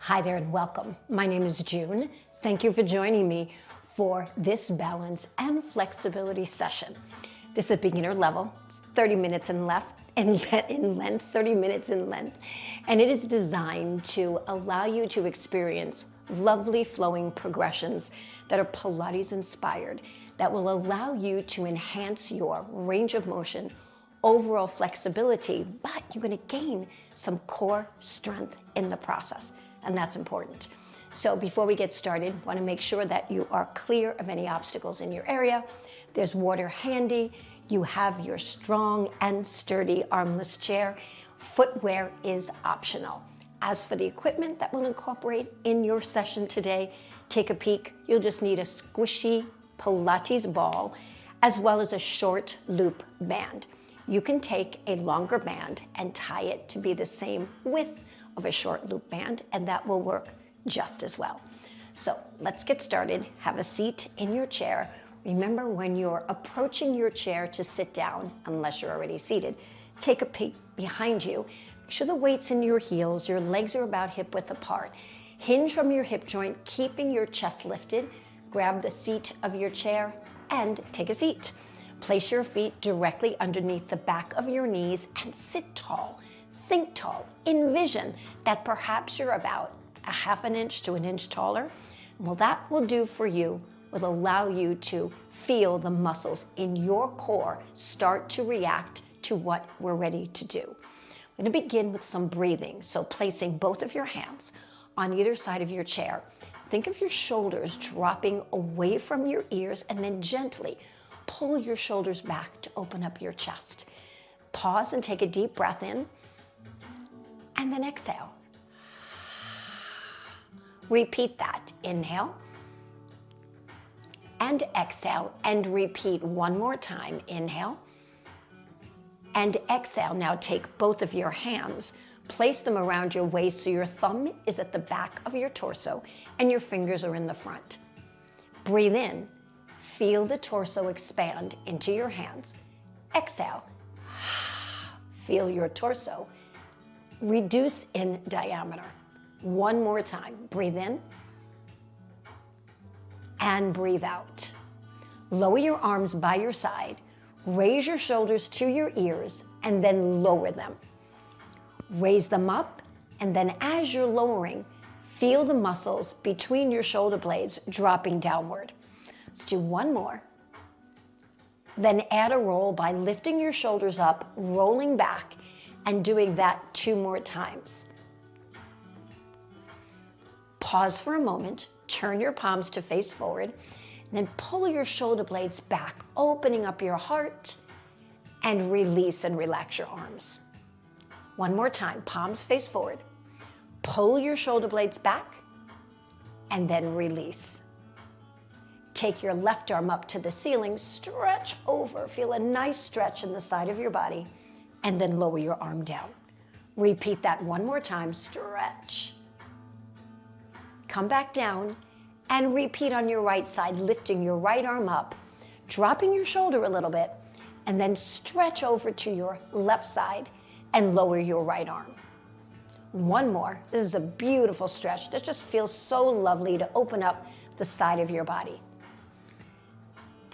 Hi there and welcome. My name is June. Thank you for joining me for this balance and flexibility session. This is beginner level. It's 30 minutes in length, 30 minutes in length. And it is designed to allow you to experience lovely flowing progressions that are Pilates inspired, that will allow you to enhance your range of motion, overall flexibility, but you're going to gain some core strength in the process. And that's important. So before we get started, want to make sure that you are clear of any obstacles in your area. There's water handy. You have your strong and sturdy armless chair. Footwear is optional. As for the equipment that we'll incorporate in your session today, take a peek. You'll just need a squishy Pilates ball, as well as a short loop band. You can take a longer band and tie it to be the same width of a short loop band, and that will work just as well. So let's get started. Have a seat in your chair. Remember, when you're approaching your chair to sit down, unless you're already seated, take a peek behind you. Make sure the weight's in your heels. Your legs are about hip width apart. Hinge from your hip joint, keeping your chest lifted. Grab the seat of your chair and take a seat. Place your feet directly underneath the back of your knees and sit tall. Think tall. Envision that perhaps you're about a half an inch to an inch taller. Well, that will do for you. Will allow you to feel the muscles in your core start to react to what we're ready to do. I'm going to begin with some breathing. So placing both of your hands on either side of your chair. Think of your shoulders dropping away from your ears and then gently pull your shoulders back to open up your chest. Pause and take a deep breath in. And then exhale. Repeat that. Inhale and exhale, and repeat one more time. Inhale and exhale. Now take both of your hands, place them around your waist so your thumb is at the back of your torso and your fingers are in the front. Breathe in. Feel the torso expand into your hands. Exhale. Feel your torso reduce in diameter. One more time. Breathe in and breathe out. Lower your arms by your side. Raise your shoulders to your ears and then lower them. Raise them up, and then as you're lowering, feel the muscles between your shoulder blades dropping downward. Let's do one more. Then add a roll by lifting your shoulders up, rolling back, and doing that 2 more times. Pause for a moment, turn your palms to face forward, and then pull your shoulder blades back, opening up your heart, and release and relax your arms. One more time, palms face forward. Pull your shoulder blades back, and then release. Take your left arm up to the ceiling, stretch over, feel a nice stretch in the side of your body, and then lower your arm down. Repeat that one more time, stretch. Come back down and repeat on your right side, lifting your right arm up, dropping your shoulder a little bit, and then stretch over to your left side and lower your right arm. One more. This is a beautiful stretch that just feels so lovely to open up the side of your body.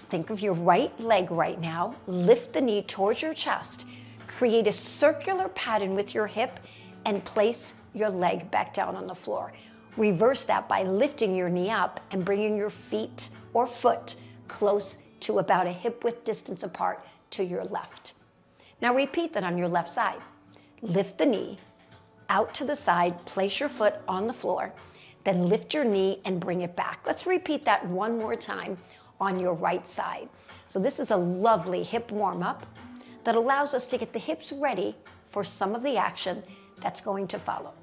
Think of your right leg right now. Lift the knee towards your chest. Create a circular pattern with your hip and place your leg back down on the floor. Reverse that by lifting your knee up and bringing your feet or foot close to about a hip width distance apart to your left. Now repeat that on your left side. Lift the knee out to the side, place your foot on the floor, then lift your knee and bring it back. Let's repeat that one more time on your right side. So this is a lovely hip warm-up that allows us to get the hips ready for some of the action that's going to follow.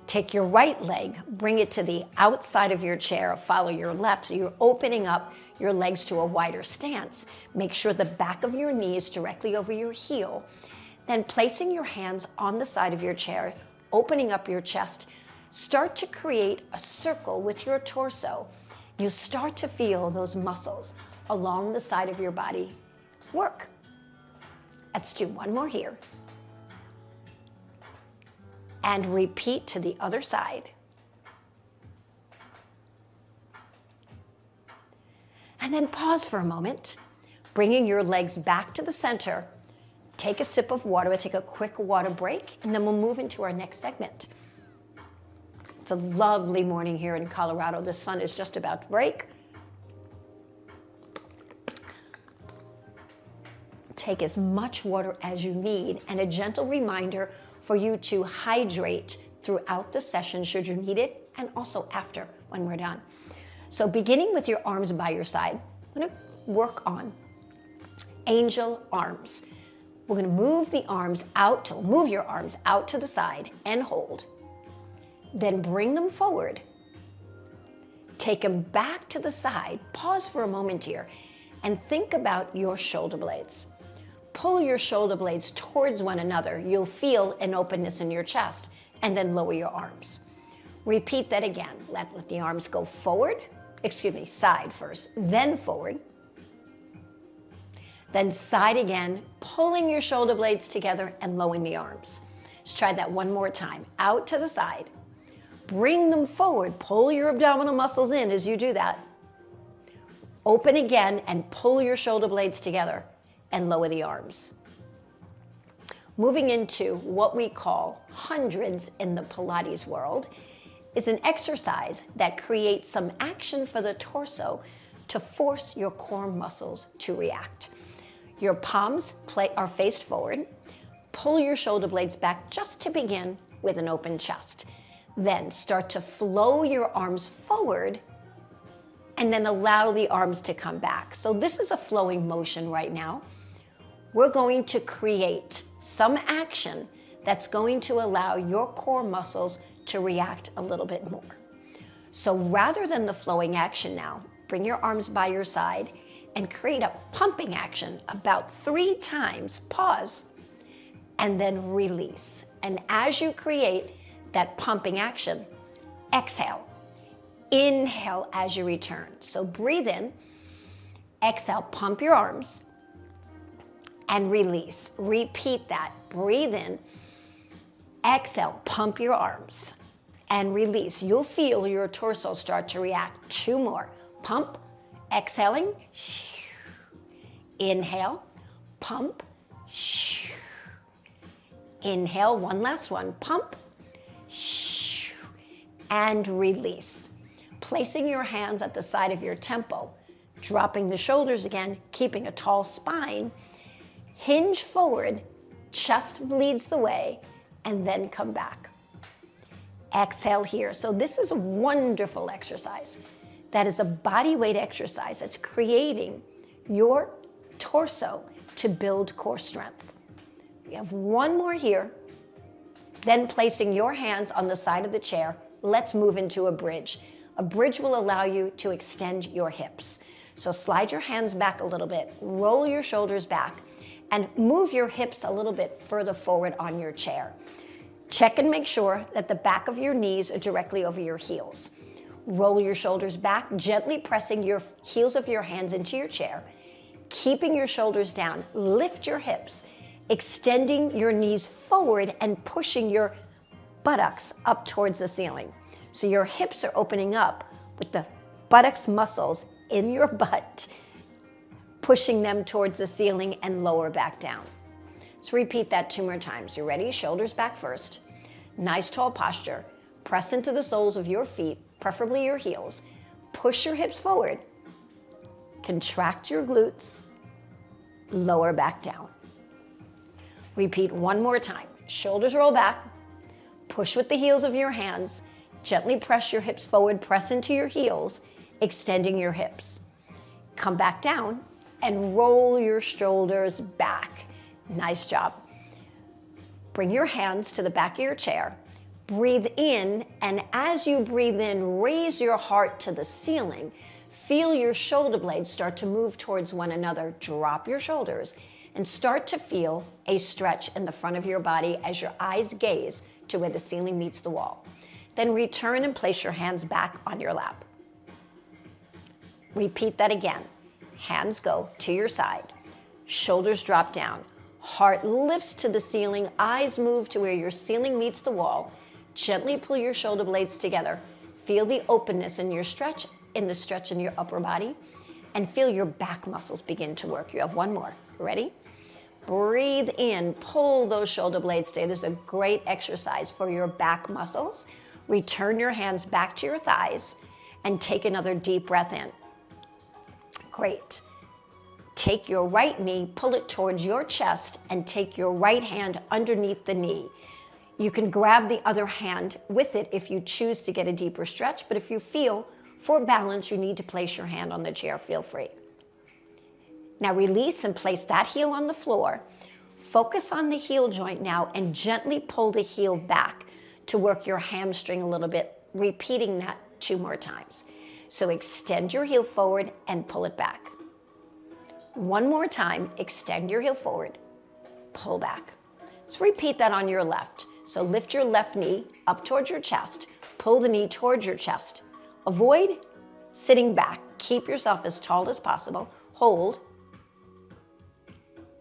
Take your right leg, bring it to the outside of your chair, follow your left, so you're opening up your legs to a wider stance. Make sure the back of your knee is directly over your heel. Then placing your hands on the side of your chair, opening up your chest, start to create a circle with your torso. You start to feel those muscles along the side of your body work. Let's do one more here. And repeat to the other side. And then pause for a moment, bringing your legs back to the center. Take a sip of water, we'll take a quick water break, and then we'll move into our next segment. It's a lovely morning here in Colorado. The sun is just about to break. Take as much water as you need, and a gentle reminder for you to hydrate throughout the session should you need it, and also after when we're done. So beginning with your arms by your side, I'm going to work on angel arms. We're going to move the arms out, move your arms out to the side and hold. Then bring them forward. Take them back to the side. Pause for a moment here and think about your shoulder blades. Pull your shoulder blades towards one another. You'll feel an openness in your chest, and then lower your arms. Repeat that again. Let the arms go forward. Side first, then forward. Then side again, pulling your shoulder blades together and lowering the arms. Let's try that one more time. Out to the side. Bring them forward. Pull your abdominal muscles in as you do that. Open again and pull your shoulder blades together and lower the arms. Moving into what we call hundreds in the Pilates world is an exercise that creates some action for the torso to force your core muscles to react. Your palms are faced forward. Pull your shoulder blades back just to begin with an open chest. Then start to flow your arms forward and then allow the arms to come back. So this is a flowing motion right now. We're going to create some action that's going to allow your core muscles to react a little bit more. So rather than the flowing action now, bring your arms by your side and create a pumping action about 3 times. Pause and then release. And as you create that pumping action, exhale. Inhale as you return. So breathe in, exhale, pump your arms, and release. Repeat that. Breathe in, exhale, pump your arms, and release. You'll feel your torso start to react. 2 more. Pump, exhaling. Inhale, pump. Inhale, one last one. Pump, and release. Placing your hands at the side of your temple, dropping the shoulders again, keeping a tall spine. Hinge forward, chest leads the way, and then come back. Exhale here. So this is a wonderful exercise. That is a body weight exercise that's creating your torso to build core strength. We have one more here. Then placing your hands on the side of the chair, let's move into a bridge. A bridge will allow you to extend your hips. So slide your hands back a little bit, roll your shoulders back, and move your hips a little bit further forward on your chair. Check and make sure that the back of your knees are directly over your heels. Roll your shoulders back, gently pressing your heels of your hands into your chair, keeping your shoulders down. Lift your hips, extending your knees forward and pushing your buttocks up towards the ceiling. So your hips are opening up with the buttocks muscles in your butt, pushing them towards the ceiling and lower back down. Let's repeat that 2 more times. You ready? Shoulders back first. Nice tall posture. Press into the soles of your feet, preferably your heels. Push your hips forward. Contract your glutes. Lower back down. Repeat 1 more time. Shoulders roll back. Push with the heels of your hands. Gently press your hips forward. Press into your heels, extending your hips. Come back down and roll your shoulders back. Nice job. Bring your hands to the back of your chair. Breathe in, and as you breathe in, raise your heart to the ceiling. Feel your shoulder blades start to move towards one another. Drop your shoulders and start to feel a stretch in the front of your body as your eyes gaze to where the ceiling meets the wall. Then return and place your hands back on your lap. Repeat that again. Hands go to your side. Shoulders drop down. Heart lifts to the ceiling, eyes move to where your ceiling meets the wall. Gently pull your shoulder blades together. Feel the openness in your stretch, in your upper body, and feel your back muscles begin to work. You have one more. Ready? Breathe in, pull those shoulder blades together. This is a great exercise for your back muscles. Return your hands back to your thighs and take another deep breath in. Great. Take your right knee, pull it towards your chest, and take your right hand underneath the knee. You can grab the other hand with it if you choose to get a deeper stretch, but if you feel for balance you need to place your hand on the chair, feel free. Now release and place that heel on the floor. Focus on the heel joint now and gently pull the heel back to work your hamstring a little bit, repeating that 2 more times. So extend your heel forward and pull it back. 1 more time, extend your heel forward, pull back. Let's repeat that on your left. So lift your left knee up towards your chest, pull the knee towards your chest. Avoid sitting back. Keep yourself as tall as possible. Hold.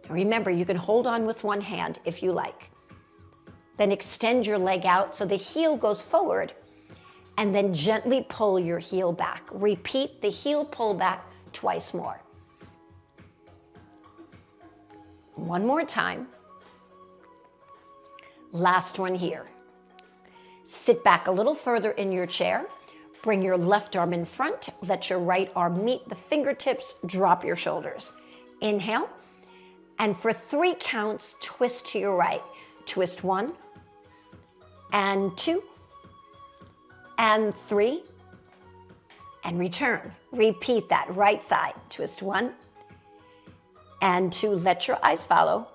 And remember, you can hold on with one hand if you like. Then extend your leg out so the heel goes forward, and then gently pull your heel back. Repeat the heel pull back twice more. 1 more time. Last one here. Sit back a little further in your chair. Bring your left arm in front. Let your right arm meet the fingertips. Drop your shoulders. Inhale. And for 3 counts, twist to your right. Twist 1 and 2 and 3 and return. Repeat that right side. Twist 1 and 2. Let your eyes follow.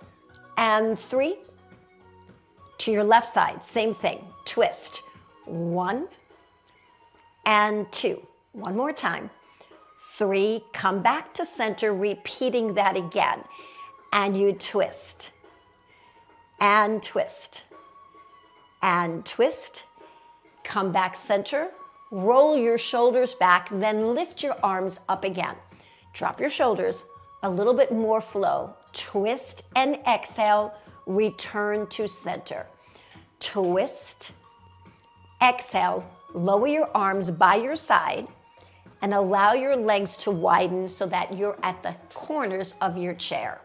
And 3. To your left side, same thing. Twist 1 and 2. 1 more time. 3, come back to center, repeating that again. And you twist and twist and twist. Come back center, roll your shoulders back, then lift your arms up again. Drop your shoulders, a little bit more flow. Twist and exhale, return to center. Twist, exhale, lower your arms by your side and allow your legs to widen so that you're at the corners of your chair.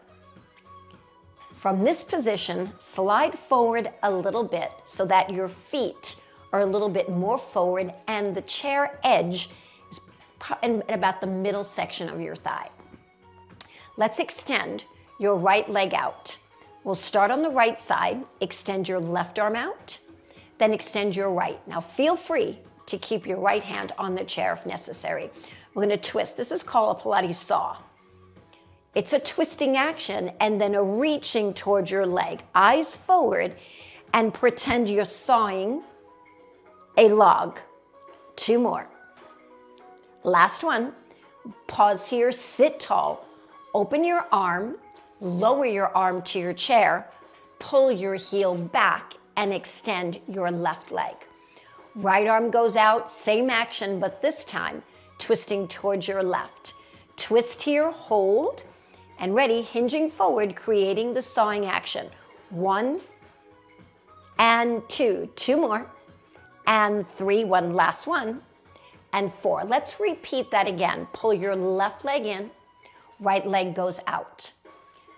From this position, slide forward a little bit so that your feet are a little bit more forward and the chair edge is in about the middle section of your thigh. Let's extend your right leg out. We'll start on the right side, extend your left arm out, then extend your right. Now feel free to keep your right hand on the chair if necessary. We're going to twist. This is called a Pilates saw. It's a twisting action and then a reaching towards your leg. Eyes forward and pretend you're sawing a log. 2 more. Last one. Pause here, sit tall. Open your arm, lower your arm to your chair, pull your heel back and extend your left leg. Right arm goes out, same action, but this time twisting towards your left. Twist here, hold, and ready, hinging forward, creating the sawing action. 1 and 2. 2 more. And 3, one last one. And 4. Let's repeat that again. Pull your left leg in, right leg goes out.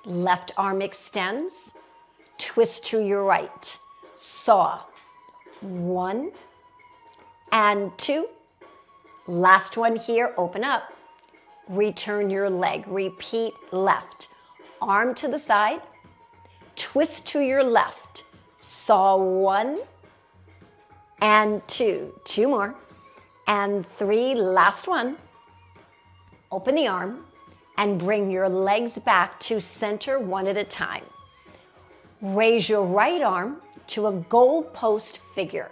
Left arm extends, twist to your right. Saw. 1 and 2. Last one here, open up. Return your leg. Repeat left. Arm to the side. Twist to your left. Saw 1 and 2. 2 more. And 3. Last one. Open the arm and bring your legs back to center one at a time. Raise your right arm to a goalpost figure.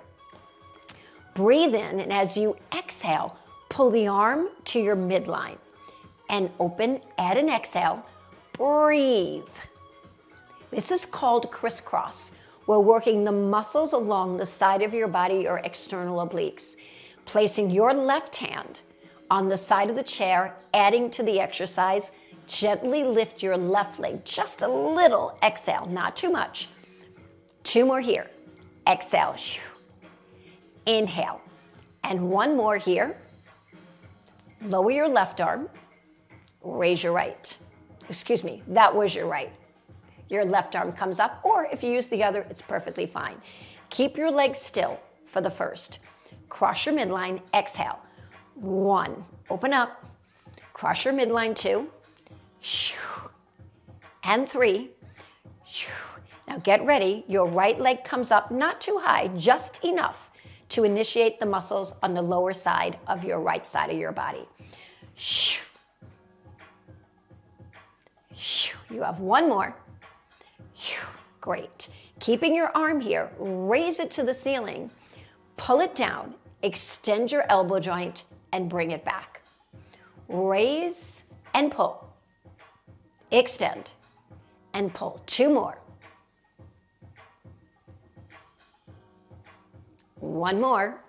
Breathe in, and as you exhale, pull the arm to your midline. And open, add an exhale, breathe. This is called crisscross. We're working the muscles along the side of your body or external obliques. Placing your left hand on the side of the chair, adding to the exercise, Gently lift your left leg, just a little. Exhale, not too much. 2 more here. Exhale. Inhale. And 1 more here. Lower your left arm. Raise your right. Excuse me, that was your right. Your left arm comes up, or if you use the other, it's perfectly fine. Keep your legs still for the first. Cross your midline, exhale. 1, open up. Cross your midline, 2. And 3. Now get ready. Your right leg comes up, not too high, just enough to initiate the muscles on the lower side of your right side of your body. You have 1 more. Great. Keeping your arm here, raise it to the ceiling, pull it down, extend your elbow joint, and bring it back. Raise and pull. Extend and pull. 2 more. 1 more.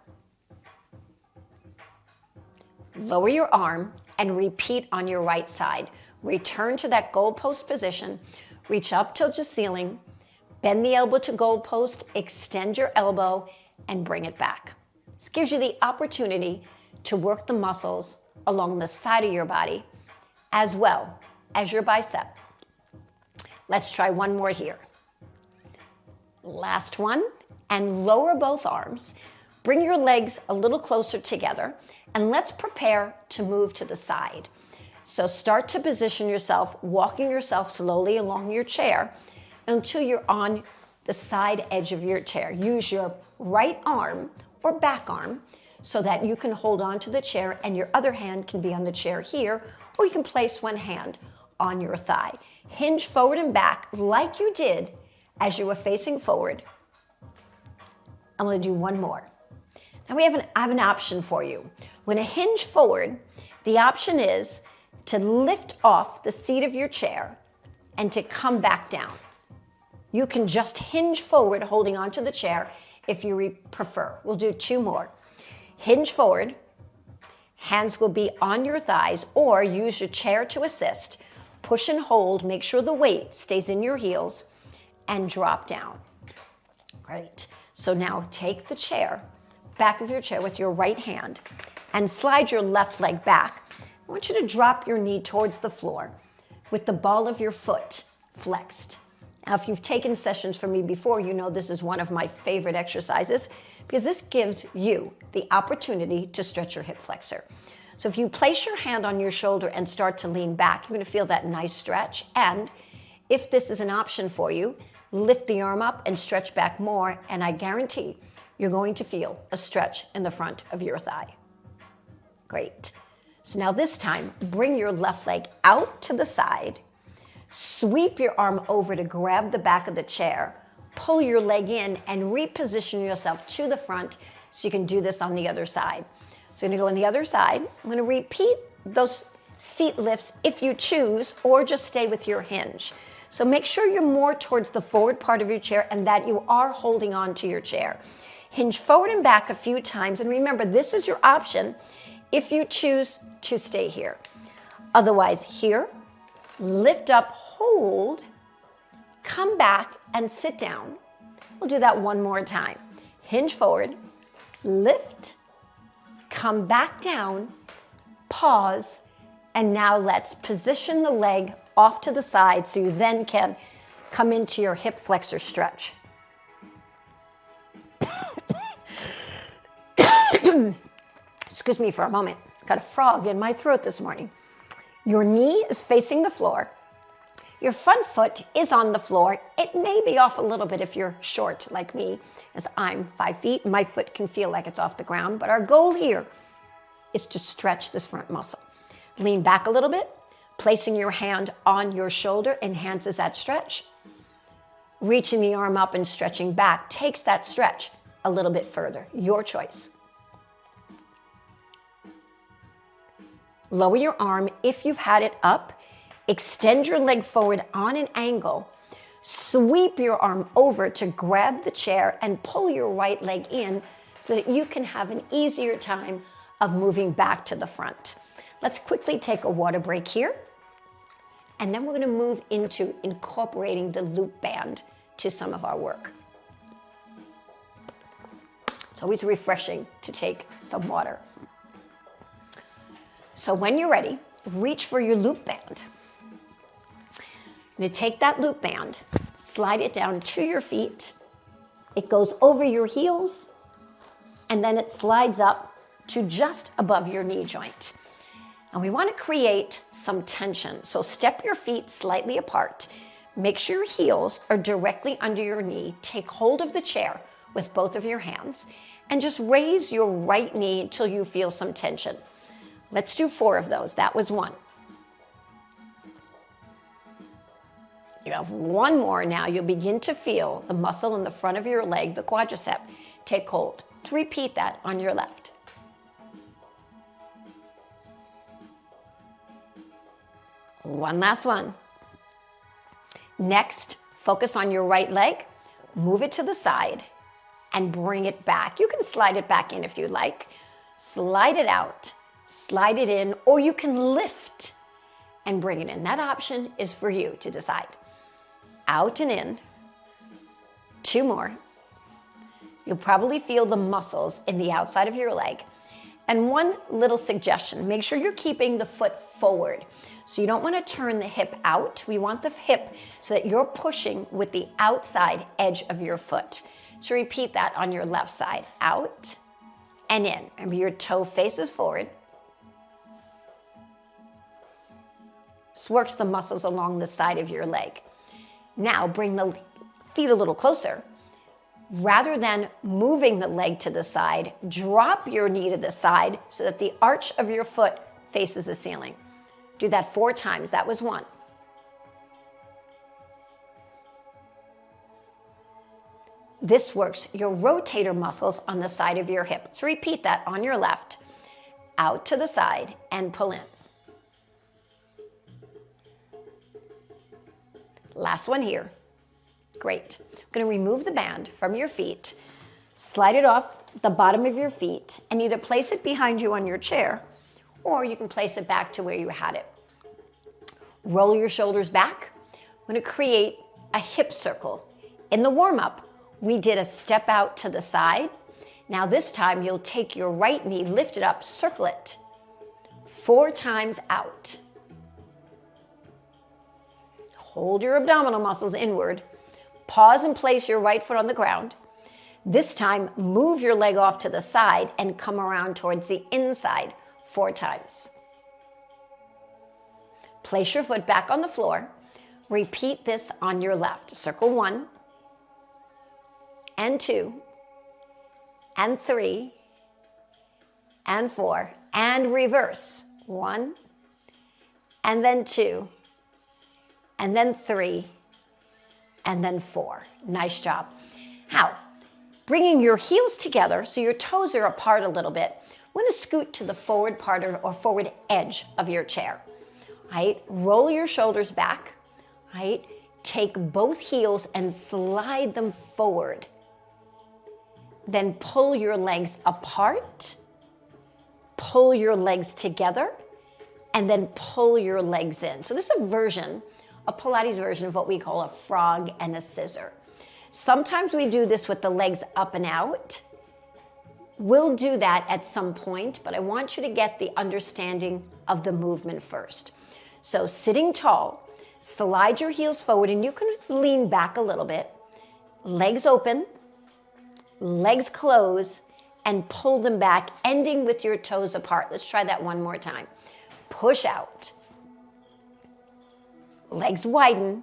Lower your arm and repeat on your right side. Return to that goalpost position. Reach up to the ceiling. Bend the elbow to goalpost. Extend your elbow and bring it back. This gives you the opportunity to work the muscles along the side of your body as well as your bicep. Let's try 1 more here. Last one, and lower both arms. Bring your legs a little closer together, and let's prepare to move to the side. So start to position yourself, walking yourself slowly along your chair until you're on the side edge of your chair. Use your right arm or back arm so that you can hold on to the chair and your other hand can be on the chair here, or you can place one hand on your thigh. Hinge forward and back like you did as you were facing forward. I'm going to do 1 more. Now I have an option for you. When I hinge forward, the option is to lift off the seat of your chair and to come back down. You can just hinge forward holding onto the chair if you prefer. We'll do 2 more. Hinge forward, hands will be on your thighs, or use your chair to assist. Push and hold, make sure the weight stays in your heels, and drop down. Great. So now take the chair, back of your chair with your right hand, and slide your left leg back. I want you to drop your knee towards the floor with the ball of your foot flexed. Now, if you've taken sessions from me before, you know this is one of my favorite exercises because this gives you the opportunity to stretch your hip flexor. So if you place your hand on your shoulder and start to lean back, you're going to feel that nice stretch. And if this is an option for you, lift the arm up and stretch back more, and I guarantee you're going to feel a stretch in the front of your thigh. Great. So now this time, bring your left leg out to the side, sweep your arm over to grab the back of the chair, pull your leg in, and reposition yourself to the front so you can do this on the other side. So I'm going to go on the other side. I'm going to repeat those seat lifts if you choose, or just stay with your hinge. So make sure you're more towards the forward part of your chair and that you are holding on to your chair. Hinge forward and back a few times, and remember, this is your option if you choose to stay here. Otherwise, here, lift up, hold, come back, and sit down. We'll do that 1 more time. Hinge forward, lift, come back down, pause, and now let's position the leg off to the side so you then can come into your hip flexor stretch. Excuse me for a moment. Got a frog in my throat this morning. Your knee is facing the floor. Your front foot is on the floor. It may be off a little bit if you're short like me, as I'm 5 feet. My foot can feel like it's off the ground, but our goal here is to stretch this front muscle. Lean back a little bit. Placing your hand on your shoulder enhances that stretch. Reaching the arm up and stretching back takes that stretch a little bit further. Your choice. Lower your arm if you've had it up. Extend your leg forward on an angle. Sweep your arm over to grab the chair and pull your right leg in so that you can have an easier time of moving back to the front. Let's quickly take a water break here. And then we're going to move into incorporating the loop band to some of our work. It's always refreshing to take some water. So when you're ready, reach for your loop band. You're going to take that loop band, slide it down to your feet. It goes over your heels, and then it slides up to just above your knee joint. And we want to create some tension. So step your feet slightly apart. Make sure your heels are directly under your knee. Take hold of the chair with both of your hands and just raise your right knee until you feel some tension. Let's do 4 of those. That was 1. You have 1 more now. You'll begin to feel the muscle in the front of your leg, the quadricep, take hold. To repeat that on your left. One last one. Next, focus on your right leg, move it to the side, and bring it back. You can slide it back in if you like. Slide it out, slide it in, or you can lift and bring it in. That option is for you to decide. Out and in. 2 more. You'll probably feel the muscles in the outside of your leg. And one little suggestion, make sure you're keeping the foot forward. So you don't want to turn the hip out. We want the hip so that you're pushing with the outside edge of your foot. So repeat that on your left side. Out and in. Remember, your toe faces forward. This works the muscles along the side of your leg. Now bring the feet a little closer. Rather than moving the leg to the side, drop your knee to the side so that the arch of your foot faces the ceiling. Do that 4 times. That was 1. This works your rotator muscles on the side of your hip. So repeat that on your left. Out to the side and pull in. Last one here. Great. I'm going to remove the band from your feet, slide it off the bottom of your feet, and either place it behind you on your chair, or you can place it back to where you had it. Roll your shoulders back. I'm going to create a hip circle. In the warm-up, we did a step out to the side. Now this time, you'll take your right knee, lift it up, circle it 4 times out. Hold your abdominal muscles inward. Pause and place your right foot on the ground. This time, move your leg off to the side and come around towards the inside 4 times. Place your foot back on the floor. Repeat this on your left. Circle 1, and 2, and 3, and 4, and reverse. 1, and then 2, and then 3, and then 4. Nice job. Now, bringing your heels together so your toes are apart a little bit, I'm going to scoot to the forward part or forward edge of your chair. Right? Roll your shoulders back. Right? Take both heels and slide them forward. Then pull your legs apart, pull your legs together, and then pull your legs in. So this is a Pilates version of what we call a frog and a scissor. Sometimes we do this with the legs up and out. We'll do that at some point, but I want you to get the understanding of the movement first. So sitting tall, slide your heels forward, and you can lean back a little bit. Legs open, legs close, and pull them back, ending with your toes apart. Let's try that one more time. Push out. Legs widen,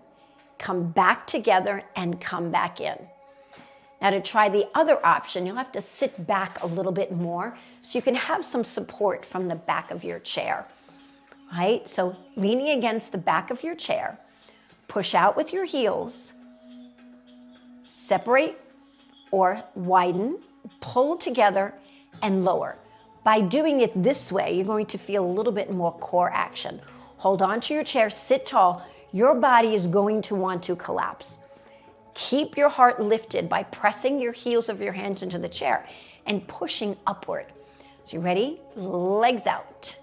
come back together, and come back in. Now to try the other option, you'll have to sit back a little bit more so you can have some support from the back of your chair. Right? So leaning against the back of your chair, push out with your heels, separate or widen, pull together, and lower. By doing it this way, you're going to feel a little bit more core action. Hold on to your chair, sit tall. Your body is going to want to collapse. Keep your heart lifted by pressing your heels of your hands into the chair and pushing upward. So you ready? Legs out.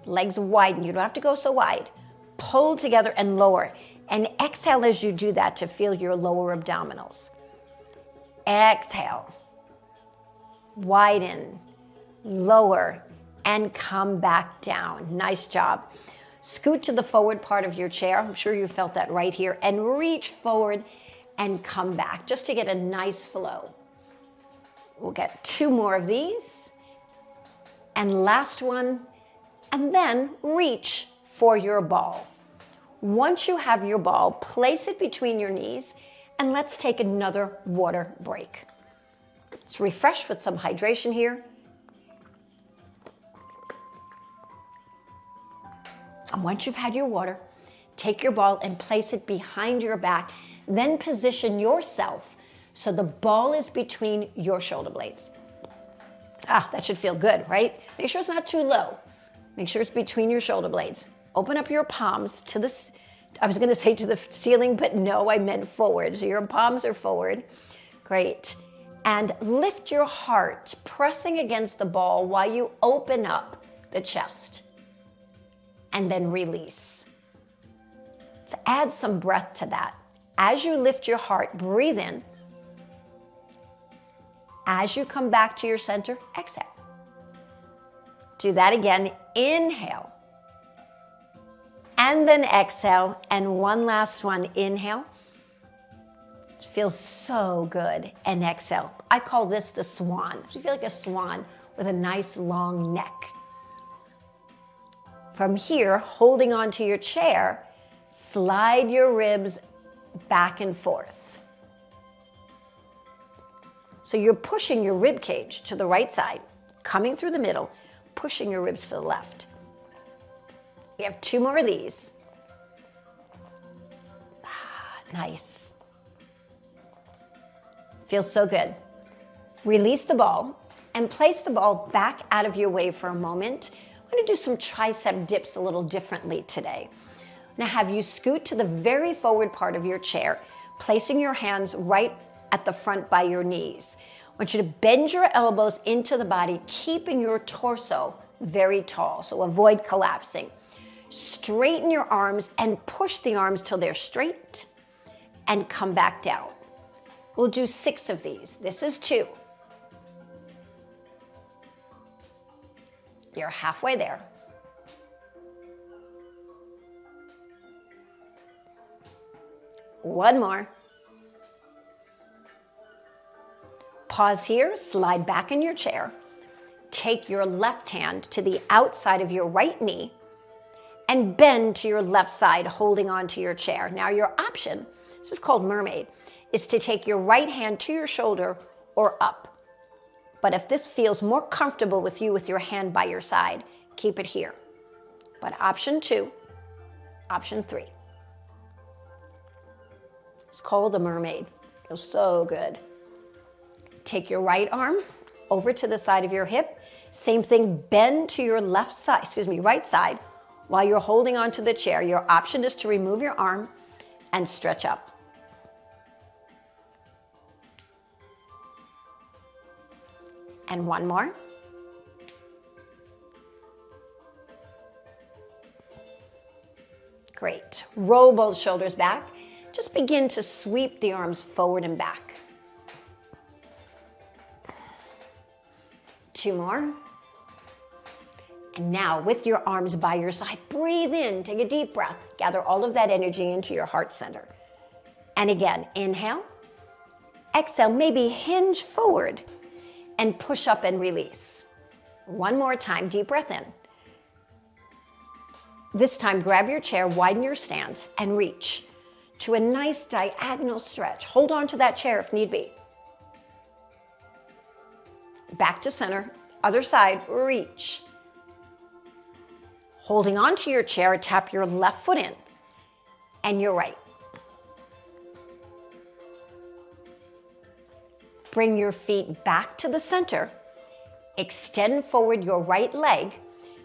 Legs widen. You don't have to go so wide. Pull together and lower. And exhale as you do that to feel your lower abdominals. Exhale. Widen. Lower. And come back down. Nice job. Scoot to the forward part of your chair. I'm sure you felt that right here. And reach forward and come back just to get a nice flow. We'll get 2 more of these. And last one. And then reach for your ball. Once you have your ball, place it between your knees and let's take another water break. Let's refresh with some hydration here. And once you've had your water, take your ball and place it behind your back. Then position yourself so the ball is between your shoulder blades. Ah, that should feel good, right? Make sure it's not too low. Make sure it's between your shoulder blades. Open up your palms to the, I was gonna say to the ceiling, but no, I meant forward. So your palms are forward. Great. And lift your heart, pressing against the ball while you open up the chest. And then release. Let's add some breath to that. As you lift your heart, breathe in. As you come back to your center, exhale. Do that again. Inhale. And then exhale. And one last one. Inhale. It feels so good. And exhale. I call this the swan. You feel like a swan with a nice long neck. From here, holding onto your chair, slide your ribs back and forth. So you're pushing your rib cage to the right side, coming through the middle, pushing your ribs to the left. We have 2 more of these. Nice. Feels so good. Release the ball and place the ball back out of your way for a moment. I'm going to do some tricep dips a little differently today. Now have you scoot to the very forward part of your chair, placing your hands right at the front by your knees. I want you to bend your elbows into the body, keeping your torso very tall, so avoid collapsing. Straighten your arms and push the arms till they're straight and come back down. We'll do 6 of these. This is 2. You're halfway there. One more. Pause here, slide back in your chair. Take your left hand to the outside of your right knee and bend to your left side, holding onto your chair. Now your option, this is called mermaid, is to take your right hand to your shoulder or up. But if this feels more comfortable with you with your hand by your side, keep it here. But option 2, option 3. It's called the mermaid. Feels so good. Take your right arm over to the side of your hip. Same thing, bend to your left side, right side, while you're holding onto the chair. Your option is to remove your arm and stretch up. And one more. Great. Roll both shoulders back. Just begin to sweep the arms forward and back. 2 more. And now with your arms by your side, breathe in, take a deep breath. Gather all of that energy into your heart center. And again, inhale. Exhale, maybe hinge forward and push up and release. One more time, deep breath in. This time, grab your chair, widen your stance, and reach to a nice diagonal stretch. Hold on to that chair if need be. Back to center, other side, reach. Holding on to your chair, tap your left foot in and your right. Bring your feet back to the center. Extend forward your right leg.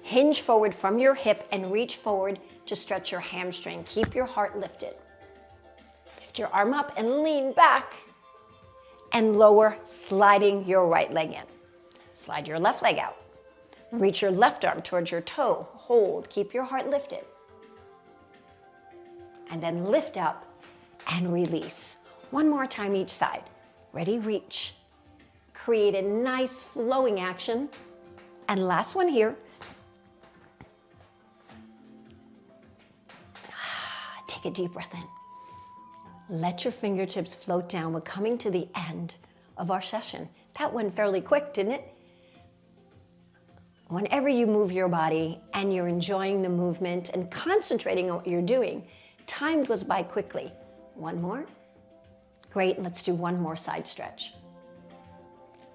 Hinge forward from your hip and reach forward to stretch your hamstring. Keep your heart lifted. Lift your arm up and lean back. And lower, sliding your right leg in. Slide your left leg out. Reach your left arm towards your toe. Hold. Keep your heart lifted. and then lift up and release. One more time each side. Ready, reach. Create a nice flowing action. And last one here. Take a deep breath in. Let your fingertips float down. We're coming to the end of our session. That went fairly quick, didn't it? Whenever you move your body and you're enjoying the movement and concentrating on what you're doing, time goes by quickly. One more. Great, let's do one more side stretch.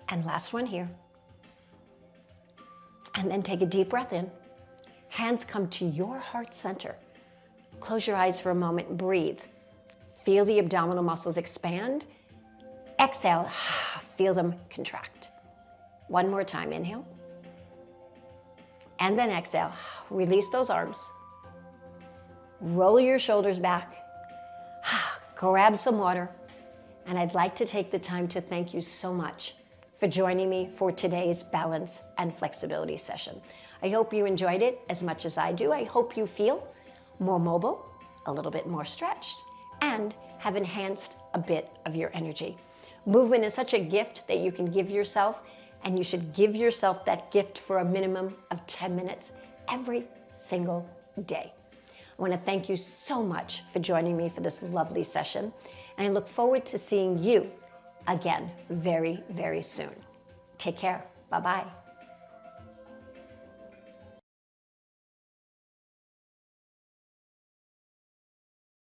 And last one here. And then take a deep breath in. Hands come to your heart center. Close your eyes for a moment, breathe. Feel the abdominal muscles expand. Exhale, feel them contract. One more time, inhale. And then exhale, release those arms. Roll your shoulders back. Grab some water. And I'd like to take the time to thank you so much for joining me for today's balance and flexibility session. I hope you enjoyed it as much as I do. I hope you feel more mobile, a little bit more stretched, and have enhanced a bit of your energy. Movement is such a gift that you can give yourself, and you should give yourself that gift for a minimum of 10 minutes every single day. I want to thank you so much for joining me for this lovely session, and I look forward to seeing you again very, very soon. Take care. Bye-bye.